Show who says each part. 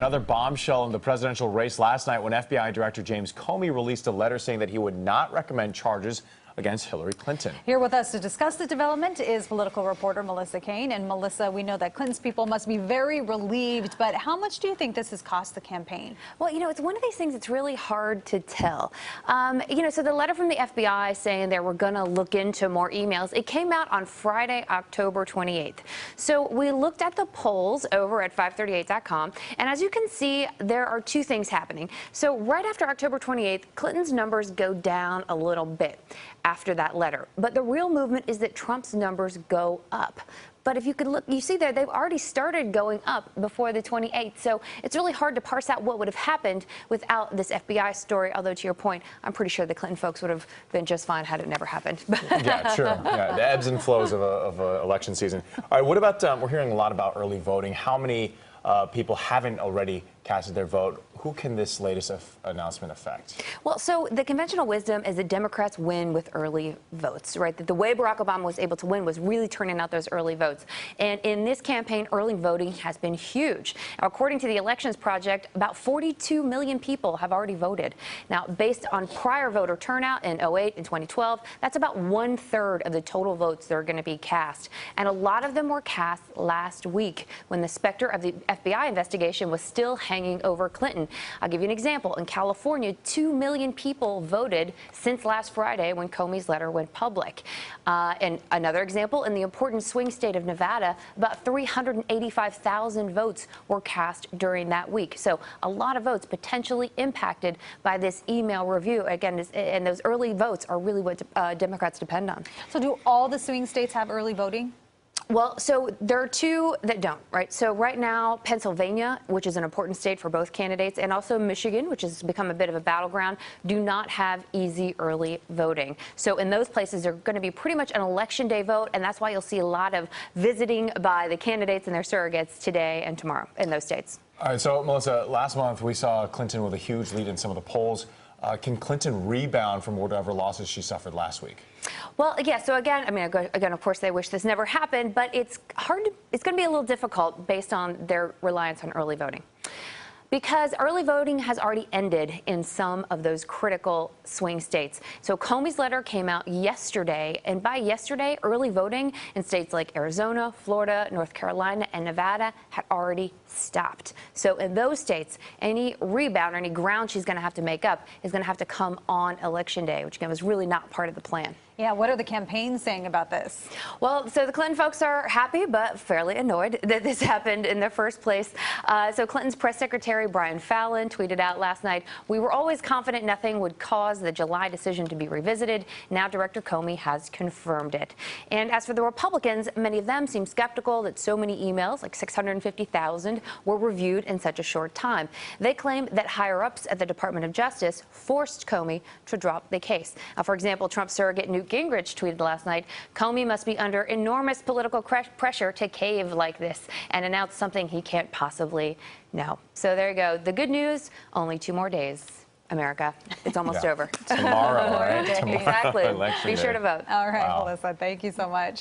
Speaker 1: Another bombshell in the presidential race last night when FBI Director James Comey released a letter saying that he would not recommend charges against Hillary Clinton.
Speaker 2: Here with us to discuss the development is political reporter Melissa Kane. And Melissa, we know that Clinton's people must be very relieved, but how much do you think this has cost the campaign?
Speaker 3: Well, it's one of these things that's really hard to tell. So the letter from the FBI saying they were going to look into more emails, it came out on Friday, October 28th. So we looked at the polls over at 538.com, and as you can see, there are two things happening. So right after October 28th, Clinton's numbers go down a little bit after that letter. But the real movement is that Trump's numbers go up. But if you could look, you see there, they've already started going up before the 28th. So it's really hard to parse out what would have happened without this FBI story. Although, to your point, I'm pretty sure the Clinton folks would have been just fine had it never happened.
Speaker 1: Yeah, sure. Yeah, the ebbs and flows of an election season. All right, what about, we're hearing a lot about early voting. How many people haven't already casted their vote? Who can this latest announcement affect?
Speaker 3: Well, so the conventional wisdom is that Democrats win with early votes, right? That the way Barack Obama was able to win was really turning out those early votes. And in this campaign, early voting has been huge. Now, according to the Elections Project, about 42 million people have already voted. Now, based on prior voter turnout in 2008 and 2012, that's about 1/3 of the total votes that are going to be cast. And a lot of them were cast last week when the specter of the FBI investigation was still hanging over Clinton. I'll give you an example. In California, 2 million people voted since last Friday when Comey's letter went public. And another example, in the important swing state of Nevada, about 385,000 votes were cast during that week. So a lot of votes potentially impacted by this email review. Again, and those early votes are really what Democrats depend on.
Speaker 2: So do all the swing states have early voting?
Speaker 3: Well, so there are two that don't, right? So right now, Pennsylvania, which is an important state for both candidates, and also Michigan, which has become a bit of a battleground, do not have easy early voting. So in those places, they're going to be pretty much an election day vote, and that's why you'll see a lot of visiting by the candidates and their surrogates today and tomorrow in those states.
Speaker 1: All right, so Melissa, last month we saw Clinton with a huge lead in some of the polls. Can Clinton rebound from whatever losses she suffered last week?
Speaker 3: Well, yeah, so again, of course, they wish this never happened, but it's going to be a little difficult based on their reliance on early voting. Because early voting has already ended in some of those critical swing states. So Comey's letter came out yesterday, and by yesterday, early voting in states like Arizona, Florida, North Carolina, and Nevada had already stopped. So in those states, any rebound or any ground she's going to have to make up is going to have to come on Election Day, which again was really not part of the plan.
Speaker 2: Yeah, what are the campaigns saying about this?
Speaker 3: Well, so the Clinton folks are happy but fairly annoyed that this happened in the first place. So Clinton's press secretary, Brian Fallon, tweeted out last night, "We were always confident nothing would cause the July decision to be revisited. Now Director Comey has confirmed it." And as for the Republicans, many of them seem skeptical that so many emails, like 650,000, were reviewed in such a short time. They claim that higher-ups at the Department of Justice forced Comey to drop the case. Now, for example, Trump surrogate Newt Gingrich tweeted last night, "Comey must be under enormous political pressure to cave like this and announce something he can't possibly know." So there you go. The good news, only 2 more days, America. It's almost over.
Speaker 1: Tomorrow, right? Tomorrow,
Speaker 3: Exactly.
Speaker 1: Election
Speaker 3: Be sure
Speaker 1: day.
Speaker 3: to vote.
Speaker 2: All right,
Speaker 1: Wow.
Speaker 2: Melissa, thank you so much.